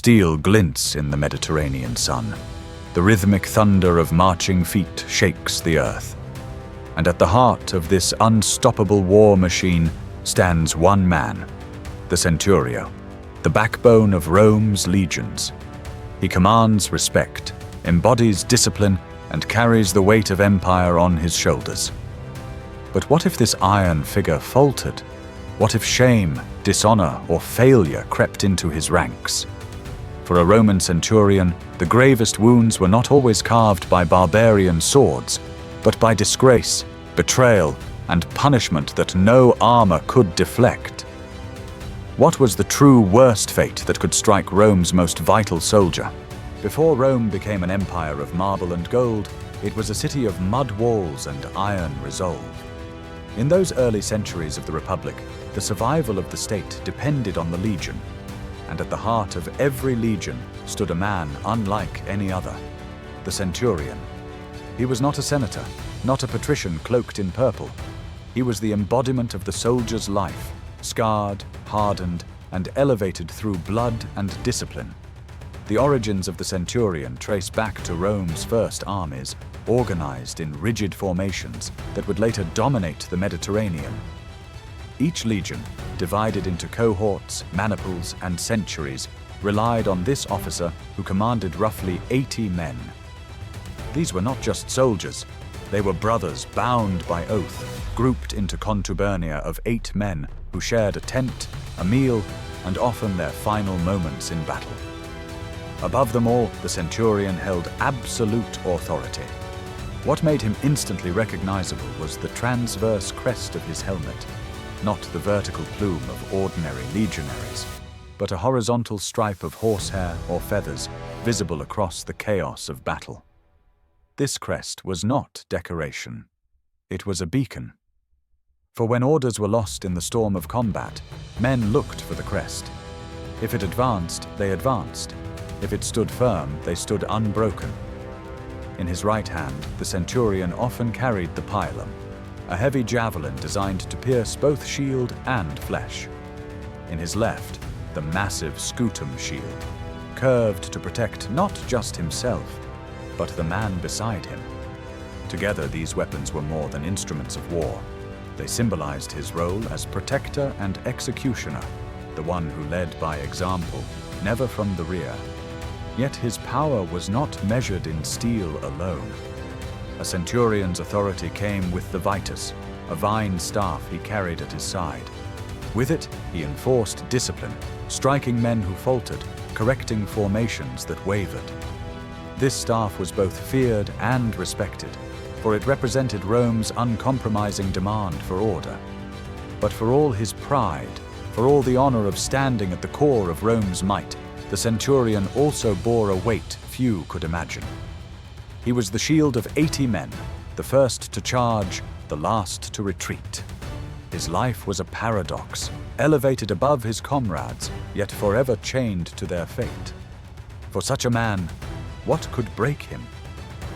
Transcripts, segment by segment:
Steel glints in the Mediterranean sun. The rhythmic thunder of marching feet shakes the earth. And at the heart of this unstoppable war machine stands one man, the Centurion, the backbone of Rome's legions. He commands respect, embodies discipline, and carries the weight of empire on his shoulders. But what if this iron figure faltered? What if shame, dishonor, or failure crept into his ranks? For a Roman centurion, the gravest wounds were not always carved by barbarian swords, but by disgrace, betrayal, and punishment that no armor could deflect. What was the true worst fate that could strike Rome's most vital soldier? Before Rome became an empire of marble and gold, it was a city of mud walls and iron resolve. In those early centuries of the Republic, the survival of the state depended on the legion, and at the heart of every legion stood a man unlike any other, the centurion. He was not a senator, not a patrician cloaked in purple. He was the embodiment of the soldier's life, scarred, hardened, and elevated through blood and discipline. The origins of the centurion trace back to Rome's first armies, organized in rigid formations that would later dominate the Mediterranean. Each legion, divided into cohorts, maniples, and centuries, relied on this officer who commanded roughly 80 men. These were not just soldiers, they were brothers bound by oath, grouped into contubernia of 8 men who shared a tent, a meal, and often their final moments in battle. Above them all, the centurion held absolute authority. What made him instantly recognizable was the transverse crest of his helmet, not the vertical plume of ordinary legionaries, but a horizontal stripe of horsehair or feathers visible across the chaos of battle. This crest was not decoration. It was a beacon. For when orders were lost in the storm of combat, men looked for the crest. If it advanced, they advanced. If it stood firm, they stood unbroken. In his right hand, the centurion often carried the pilum, a heavy javelin designed to pierce both shield and flesh. In his left, the massive scutum shield, curved to protect not just himself, but the man beside him. Together, these weapons were more than instruments of war. They symbolized his role as protector and executioner, the one who led by example, never from the rear. Yet his power was not measured in steel alone. A centurion's authority came with the vitus, a vine staff he carried at his side. With it, he enforced discipline, striking men who faltered, correcting formations that wavered. This staff was both feared and respected, for it represented Rome's uncompromising demand for order. But for all his pride, for all the honor of standing at the core of Rome's might, the centurion also bore a weight few could imagine. He was the shield of 80 men, the first to charge, the last to retreat. His life was a paradox, elevated above his comrades, yet forever chained to their fate. For such a man, what could break him?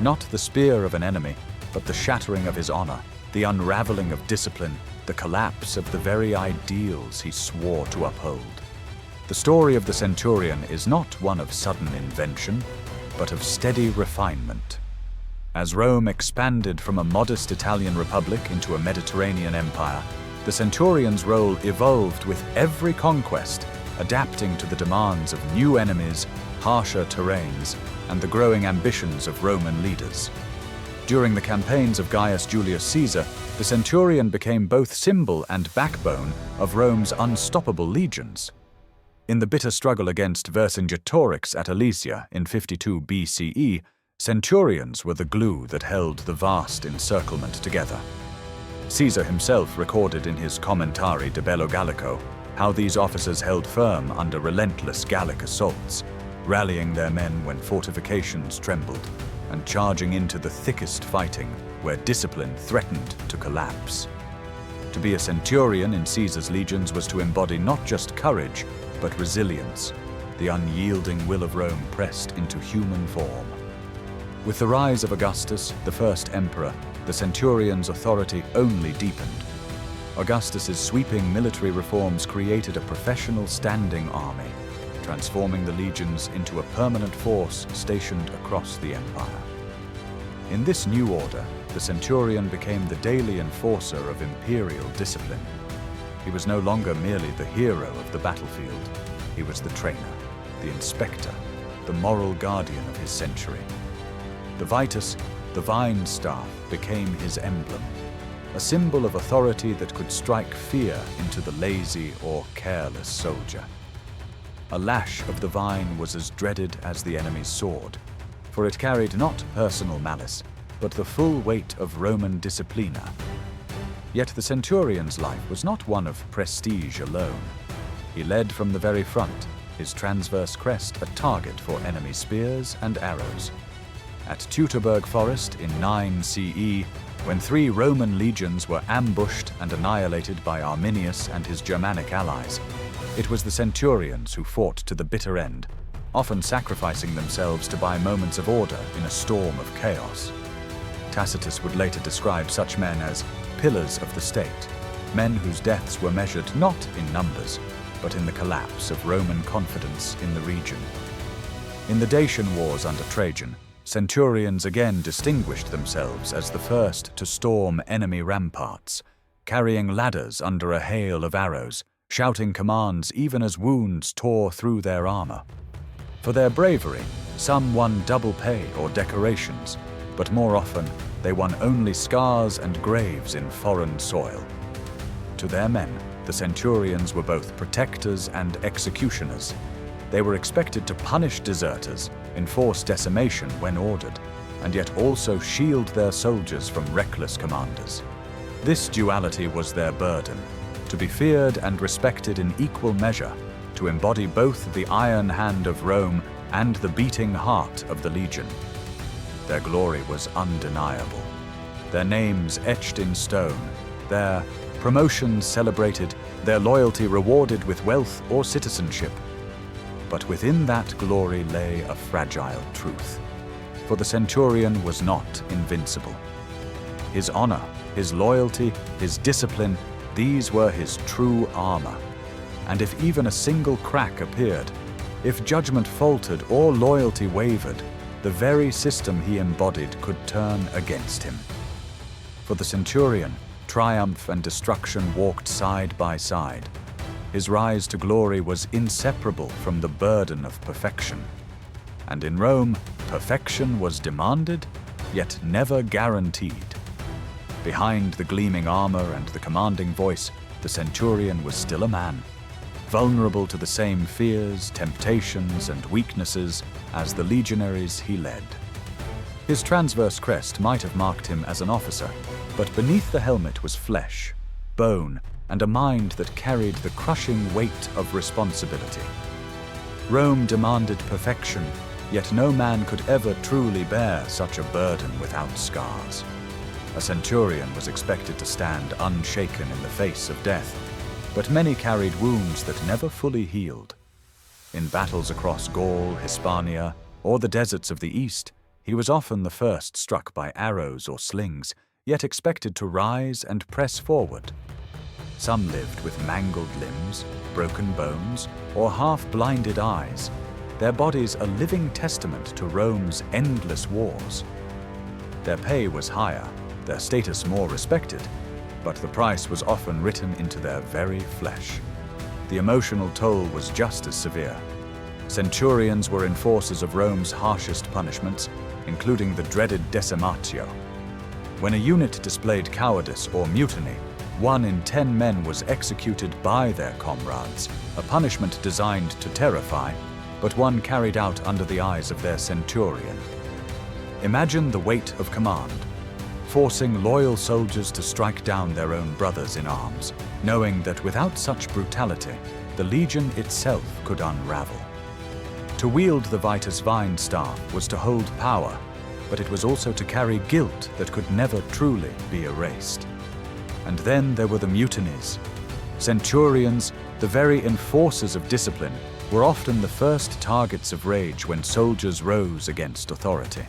Not the spear of an enemy, but the shattering of his honor, the unraveling of discipline, the collapse of the very ideals he swore to uphold. The story of the centurion is not one of sudden invention, but of steady refinement. As Rome expanded from a modest Italian republic into a Mediterranean empire, the centurion's role evolved with every conquest, adapting to the demands of new enemies, harsher terrains, and the growing ambitions of Roman leaders. During the campaigns of Gaius Julius Caesar, the centurion became both symbol and backbone of Rome's unstoppable legions. In the bitter struggle against Vercingetorix at Alesia in 52 BCE, centurions were the glue that held the vast encirclement together. Caesar himself recorded in his Commentari de Bello Gallico how these officers held firm under relentless Gallic assaults, rallying their men when fortifications trembled, and charging into the thickest fighting where discipline threatened to collapse. To be a centurion in Caesar's legions was to embody not just courage, but resilience, the unyielding will of Rome pressed into human form. With the rise of Augustus, the first emperor, the centurion's authority only deepened. Augustus's sweeping military reforms created a professional standing army, transforming the legions into a permanent force stationed across the empire. In this new order, the centurion became the daily enforcer of imperial discipline. He was no longer merely the hero of the battlefield. He was the trainer, the inspector, the moral guardian of his century. The Vitus, the vine staff, became his emblem, a symbol of authority that could strike fear into the lazy or careless soldier. A lash of the vine was as dreaded as the enemy's sword, for it carried not personal malice, but the full weight of Roman disciplina. Yet the centurion's life was not one of prestige alone. He led from the very front, his transverse crest a target for enemy spears and arrows. At Teutoburg Forest in 9 CE, when 3 Roman legions were ambushed and annihilated by Arminius and his Germanic allies, it was the centurions who fought to the bitter end, often sacrificing themselves to buy moments of order in a storm of chaos. Tacitus would later describe such men as pillars of the state, men whose deaths were measured not in numbers, but in the collapse of Roman confidence in the region. In the Dacian Wars under Trajan, centurions again distinguished themselves as the first to storm enemy ramparts, carrying ladders under a hail of arrows, shouting commands even as wounds tore through their armor. For their bravery, some won double pay or decorations, but more often they won only scars and graves in foreign soil. To their men, the centurions were both protectors and executioners. They were expected to punish deserters, enforce decimation when ordered, and yet also shield their soldiers from reckless commanders. This duality was their burden, to be feared and respected in equal measure, to embody both the iron hand of Rome and the beating heart of the legion. Their glory was undeniable, their names etched in stone, their promotions celebrated, their loyalty rewarded with wealth or citizenship. But within that glory lay a fragile truth, for the centurion was not invincible. His honor, his loyalty, his discipline, these were his true armor. And if even a single crack appeared, if judgment faltered or loyalty wavered, the very system he embodied could turn against him. For the centurion, triumph and destruction walked side by side. His rise to glory was inseparable from the burden of perfection. And in Rome, perfection was demanded, yet never guaranteed. Behind the gleaming armor and the commanding voice, the centurion was still a man, vulnerable to the same fears, temptations, and weaknesses as the legionaries he led. His transverse crest might have marked him as an officer, but beneath the helmet was flesh, bone, and a mind that carried the crushing weight of responsibility. Rome demanded perfection, yet no man could ever truly bear such a burden without scars. A centurion was expected to stand unshaken in the face of death, but many carried wounds that never fully healed. In battles across Gaul, Hispania, or the deserts of the East, he was often the first struck by arrows or slings, yet expected to rise and press forward. Some lived with mangled limbs, broken bones, or half-blinded eyes, their bodies a living testament to Rome's endless wars. Their pay was higher, their status more respected, but the price was often written into their very flesh. The emotional toll was just as severe. Centurions were enforcers of Rome's harshest punishments, including the dreaded decimatio. When a unit displayed cowardice or mutiny, 1 in 10 men was executed by their comrades, a punishment designed to terrify, but one carried out under the eyes of their centurion. Imagine the weight of command, forcing loyal soldiers to strike down their own brothers in arms, knowing that without such brutality, the legion itself could unravel. To wield the Vitus vine staff was to hold power, but it was also to carry guilt that could never truly be erased. And then there were the mutinies. Centurions, the very enforcers of discipline, were often the first targets of rage when soldiers rose against authority.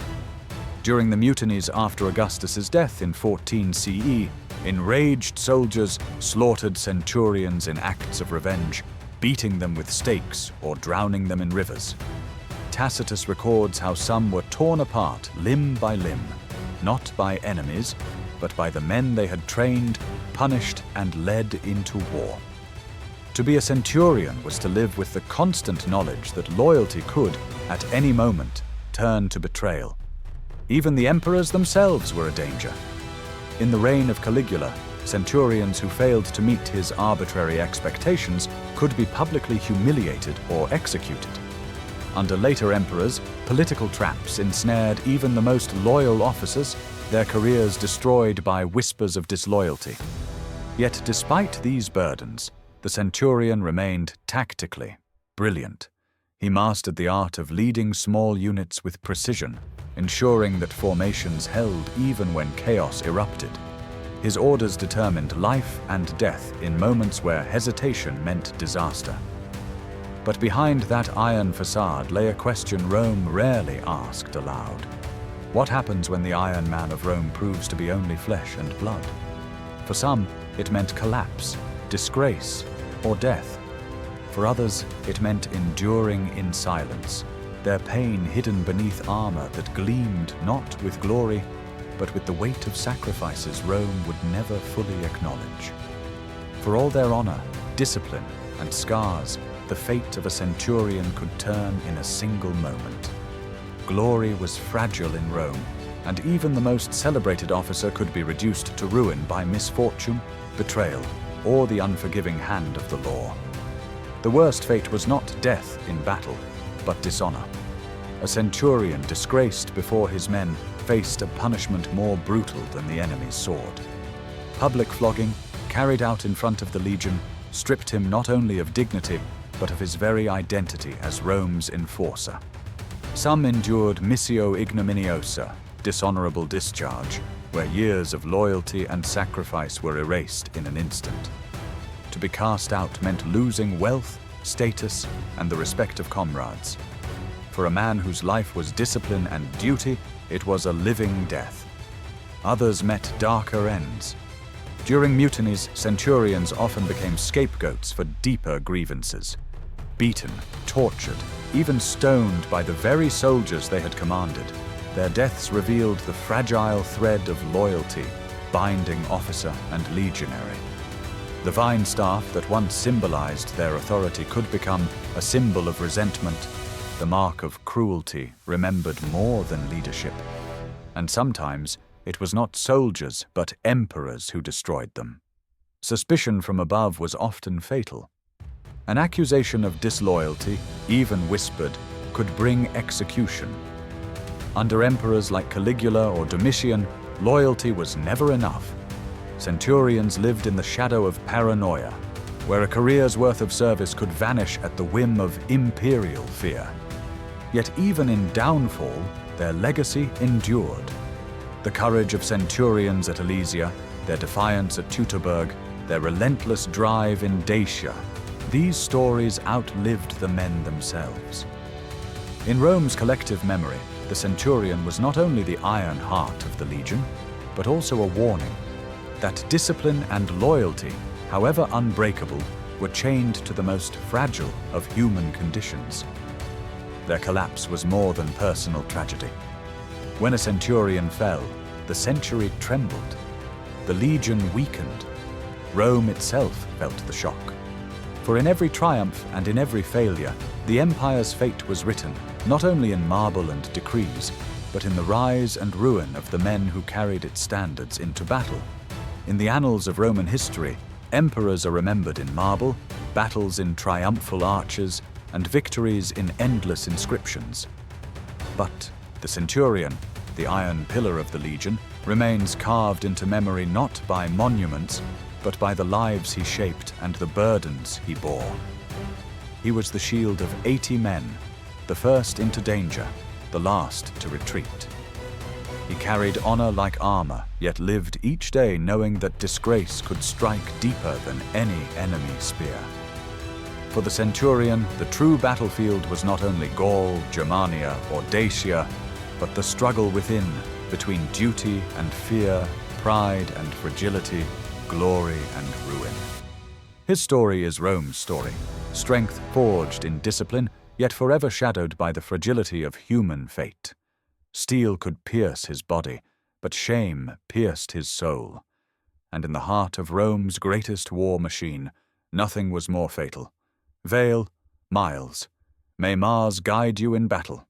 During the mutinies after Augustus's death in 14 CE, enraged soldiers slaughtered centurions in acts of revenge, beating them with stakes or drowning them in rivers. Tacitus records how some were torn apart limb by limb, not by enemies, but by the men they had trained, punished, and led into war. To be a centurion was to live with the constant knowledge that loyalty could, at any moment, turn to betrayal. Even the emperors themselves were a danger. In the reign of Caligula, centurions who failed to meet his arbitrary expectations could be publicly humiliated or executed. Under later emperors, political traps ensnared even the most loyal officers, their careers destroyed by whispers of disloyalty. Yet despite these burdens, the centurion remained tactically brilliant. He mastered the art of leading small units with precision, ensuring that formations held even when chaos erupted. His orders determined life and death in moments where hesitation meant disaster. But behind that iron facade lay a question Rome rarely asked aloud. What happens when the Iron Man of Rome proves to be only flesh and blood? For some, it meant collapse, disgrace, or death. For others, it meant enduring in silence, their pain hidden beneath armor that gleamed not with glory, but with the weight of sacrifices Rome would never fully acknowledge. For all their honor, discipline, and scars, the fate of a centurion could turn in a single moment. Glory was fragile in Rome, and even the most celebrated officer could be reduced to ruin by misfortune, betrayal, or the unforgiving hand of the law. The worst fate was not death in battle, but dishonor. A centurion disgraced before his men faced a punishment more brutal than the enemy's sword. Public flogging, carried out in front of the legion, stripped him not only of dignity, but of his very identity as Rome's enforcer. Some endured missio ignominiosa, dishonorable discharge, where years of loyalty and sacrifice were erased in an instant. To be cast out meant losing wealth, status, and the respect of comrades. For a man whose life was discipline and duty, it was a living death. Others met darker ends. During mutinies, centurions often became scapegoats for deeper grievances. Beaten, tortured, even stoned by the very soldiers they had commanded, their deaths revealed the fragile thread of loyalty binding officer and legionary. The vine staff that once symbolized their authority could become a symbol of resentment, the mark of cruelty remembered more than leadership. And sometimes it was not soldiers but emperors who destroyed them. Suspicion from above was often fatal. An accusation of disloyalty, even whispered, could bring execution. Under emperors like Caligula or Domitian, loyalty was never enough. Centurions lived in the shadow of paranoia, where a career's worth of service could vanish at the whim of imperial fear. Yet even in downfall, their legacy endured. The courage of centurions at Alesia, their defiance at Teutoburg, their relentless drive in Dacia, these stories outlived the men themselves. In Rome's collective memory, the centurion was not only the iron heart of the legion, but also a warning that discipline and loyalty, however unbreakable, were chained to the most fragile of human conditions. Their collapse was more than personal tragedy. When a centurion fell, the century trembled. The legion weakened. Rome itself felt the shock. For in every triumph and in every failure, the empire's fate was written, not only in marble and decrees, but in the rise and ruin of the men who carried its standards into battle. In the annals of Roman history, emperors are remembered in marble, battles in triumphal arches, and victories in endless inscriptions. But the centurion, the iron pillar of the legion, remains carved into memory not by monuments, but by the lives he shaped and the burdens he bore. He was the shield of 80 men, the first into danger, the last to retreat. He carried honor like armor, yet lived each day knowing that disgrace could strike deeper than any enemy spear. For the centurion, the true battlefield was not only Gaul, Germania, or Dacia, but the struggle within, between duty and fear, pride and fragility, glory and ruin. His story is Rome's story, strength forged in discipline, yet forever shadowed by the fragility of human fate. Steel could pierce his body, but shame pierced his soul. And in the heart of Rome's greatest war machine, nothing was more fatal. Vale, Miles, may Mars guide you in battle.